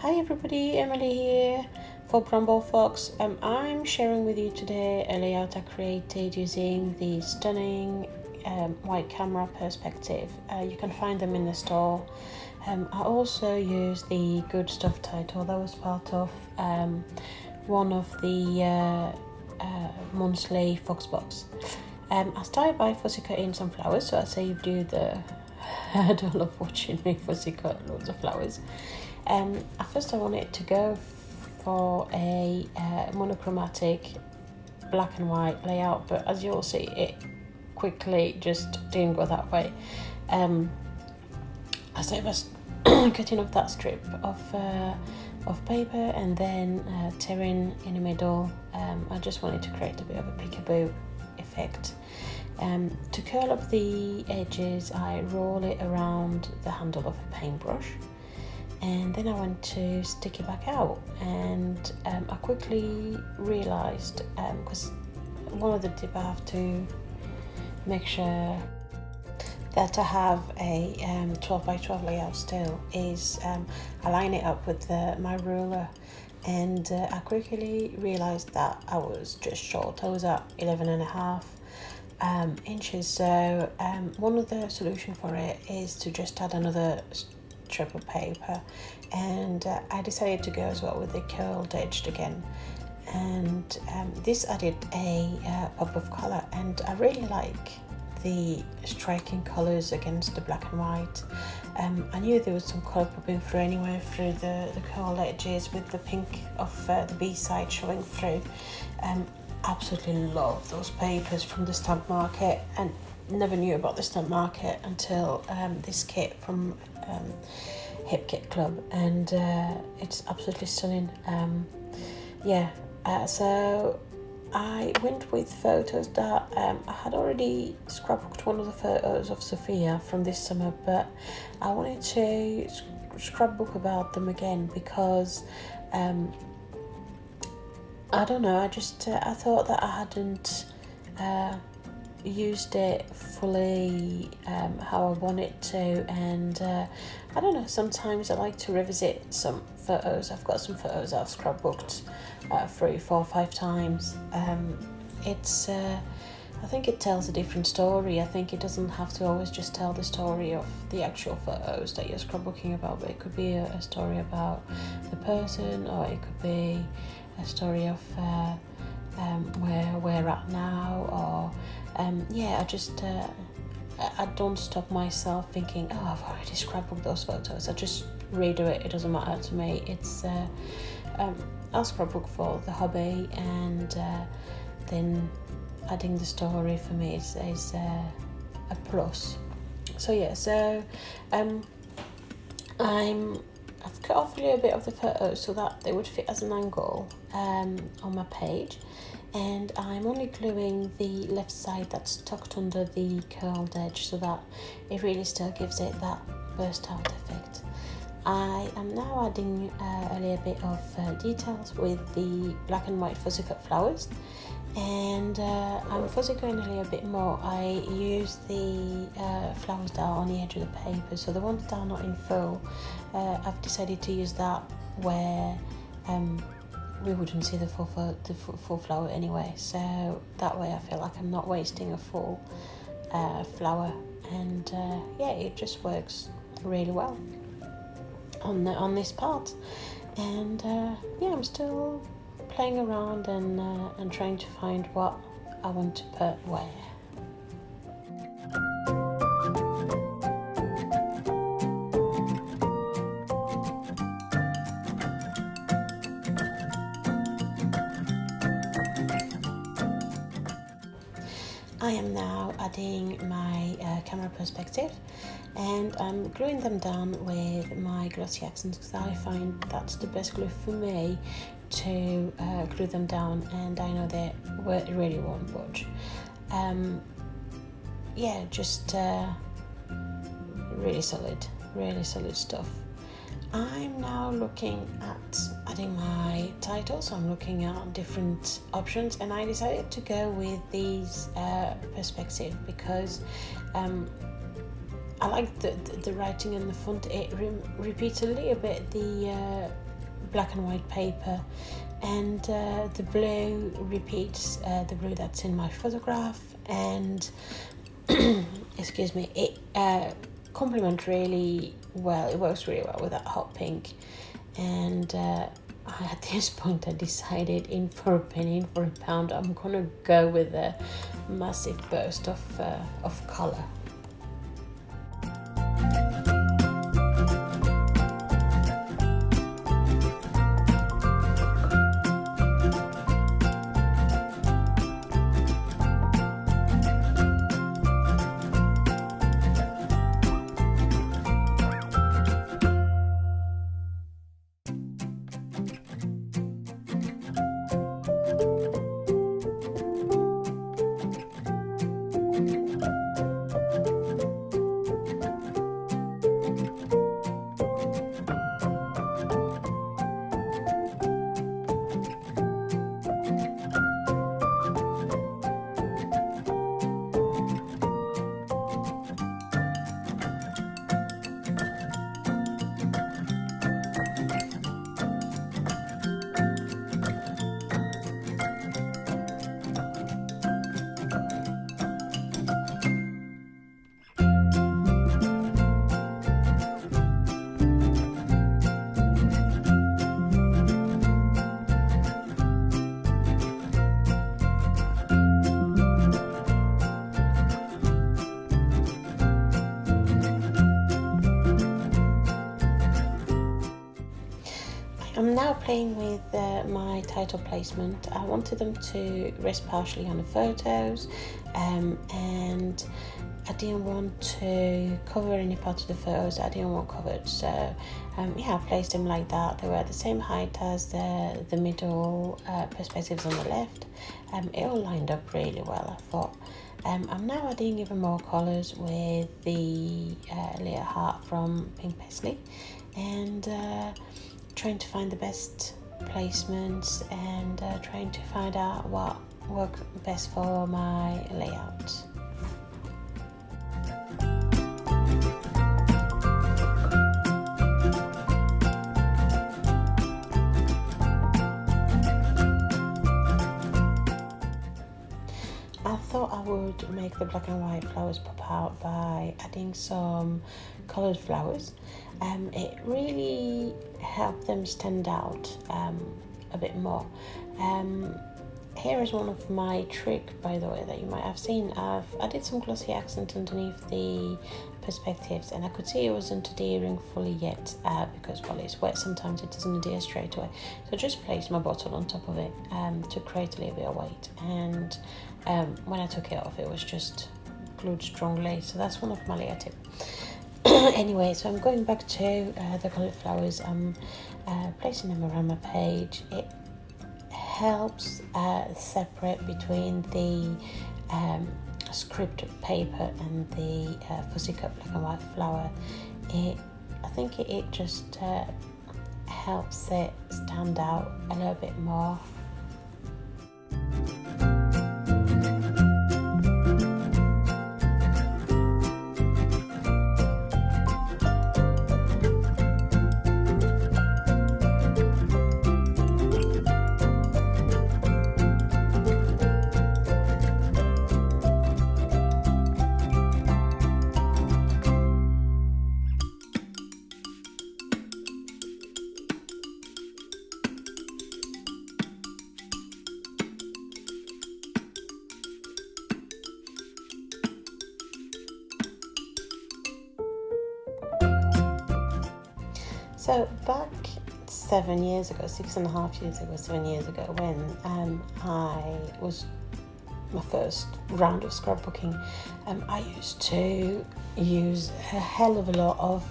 Hi everybody, Emily here for Bramble Fox. I'm sharing with you today a layout I created using the stunning white camera perspective. You can find them in the store. I also used the Good Stuff title that was part of one of the monthly Fox box. I started by fussy cutting some flowers, so I saved you the I don't love watching me fussy cut loads of flowers. At first I wanted to go for a monochromatic black and white layout, but as you'll see, it quickly just didn't go that way. As I was cutting off that strip of paper and then tearing in the middle, I just wanted to create a bit of a peekaboo effect. To curl up the edges, I roll it around the handle of a paintbrush, and then I went to stick it back out, and I quickly realised, because one of the tips I have to make sure that I have a 12 by 12 layout still is I line it up with my ruler, and I quickly realised that I was just short. I was at 11.5 inches, so one of the solutions for it is to just add another strip of paper, and I decided to go as well with the curled edged again, and this added a pop of colour, and I really like the striking colours against the black and white. I knew there was some colour popping through anyway through the curled edges with the pink of the B side showing through. Absolutely love those papers from the stamp market, and never knew about the stamp market until this kit from Hip Kit Club, and it's absolutely stunning. So I went with photos that I had already scrapbooked one of the photos of Sophia from this summer, but I wanted to scrapbook about them again because I don't know, I thought that I hadn't used it fully how I want it to, and I don't know, sometimes I like to revisit some photos. I've got some photos I've scrapbooked 3, 4, 5 times. I think it tells a different story. I think it doesn't have to always just tell the story of the actual photos that you're scrapbooking about, but it could be a story about the person, or it could be a story of where we're at now, or I don't stop myself thinking, oh, I've already scrapbooked those photos. I just redo it. It doesn't matter to me. It's I'll scrapbook for the hobby, and then adding the story for me is a plus. I've cut off a little bit of the photos so that they would fit as an angle on my page, and I'm only gluing the left side that's tucked under the curled edge so that it really still gives it that burst out effect. I am now adding a little bit of details with the black and white fussy cut flowers, and I'm fussy cutting a little bit more. I use the flowers that are on the edge of the paper, so the ones that are not in full, I've decided to use that where we wouldn't see the full flower anyway, so that way I feel like I'm not wasting a full flower, and it just works really well on this part. And I'm still playing around and trying to find what I want to put where. I am now adding my camera perspective, and I'm gluing them down with my glossy accents because I find that's the best glue for me to glue them down, and I know they really won't budge. Really solid stuff. I'm now looking at adding my title, so I'm looking at different options, and I decided to go with these perspective because I like the writing in the font. It repeats a little bit the black and white paper, and the blue repeats the blue that's in my photograph, and excuse me, it complements really well. It works really well with that hot pink, and at this point I decided, in for a penny, in for a pound, I'm gonna go with a massive burst of color. I'm now playing with my title placement. I wanted them to rest partially on the photos, and I didn't want to cover any parts of the photos I didn't want covered. So yeah, I placed them like that. They were at the same height as the middle perspectives on the left. It all lined up really well, I thought. I'm now adding even more colours with the layer heart from Pink Paisley, and trying to find the best placements, and trying to find out what works best for my layout. I thought I would make the black and white flowers pop out by adding some coloured flowers. It really helped them stand out a bit more. Here is one of my tricks, by the way, that you might have seen. I did some glossy accent underneath the perspectives, and I could see it wasn't adhering fully yet because while it's wet sometimes it doesn't adhere straight away. So I just placed my bottle on top of it to create a little bit of weight, and when I took it off it was just glued strongly. So that's one of my layer tips. Anyway, so I'm going back to the coloured flowers. I'm placing them around my page. It helps separate between the script paper and the fussy cut black and white flower. I think it just helps it stand out a little bit more. So back 7 years ago, 6.5 years ago, 7 years ago, when I was my first round of scrapbooking, I used to use a hell of a lot of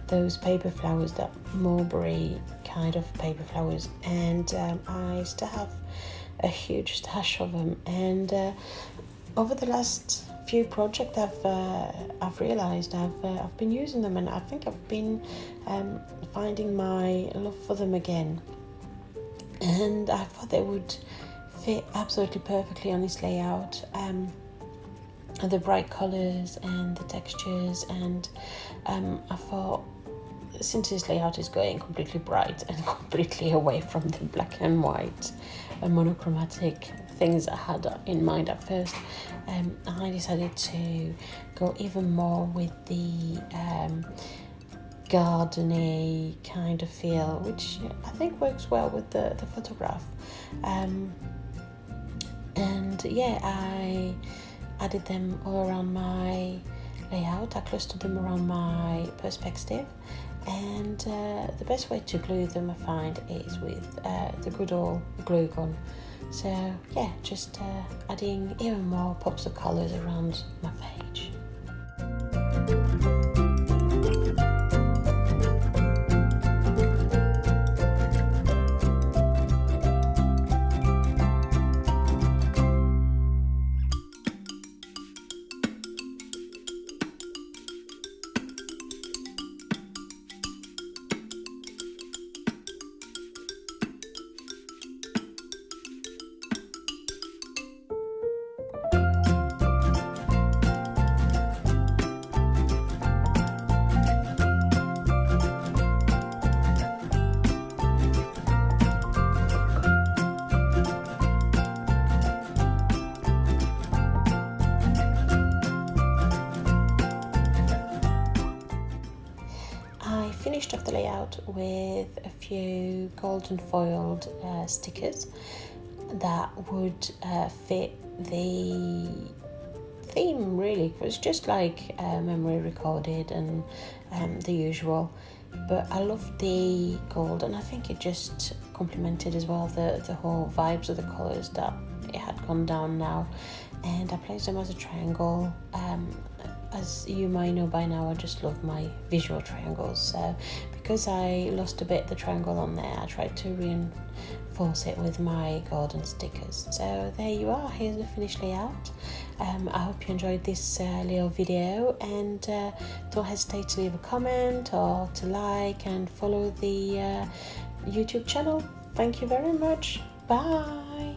those paper flowers, that mulberry kind of paper flowers, and I still have a huge stash of them. And over the last few projects I've realized I've been using them, and I think I've been finding my love for them again, and I thought they would fit absolutely perfectly on this layout. The bright colors and the textures, and I thought since this layout is going completely bright and completely away from the black and white monochromatic things I had in mind at first, I decided to go even more with the gardeny kind of feel, which I think works well with the photograph. And yeah, I added them all around my layout. I clustered them around my perspective, and the best way to glue them, I find, is with the good old glue gun. So yeah, just adding even more pops of colours around my page. Finished off the layout with a few golden foiled stickers that would fit the theme, really. It was just like memory recorded and the usual, but I loved the gold, and I think it just complemented as well the whole vibes of the colours that it had gone down now. And I placed them as a triangle. As you might know by now, I just love my visual triangles, so because I lost a bit the triangle on there, I tried to reinforce it with my golden stickers. So there you are, here's the finished layout. I hope you enjoyed this little video, and don't hesitate to leave a comment or to like and follow the YouTube channel. Thank you very much. Bye.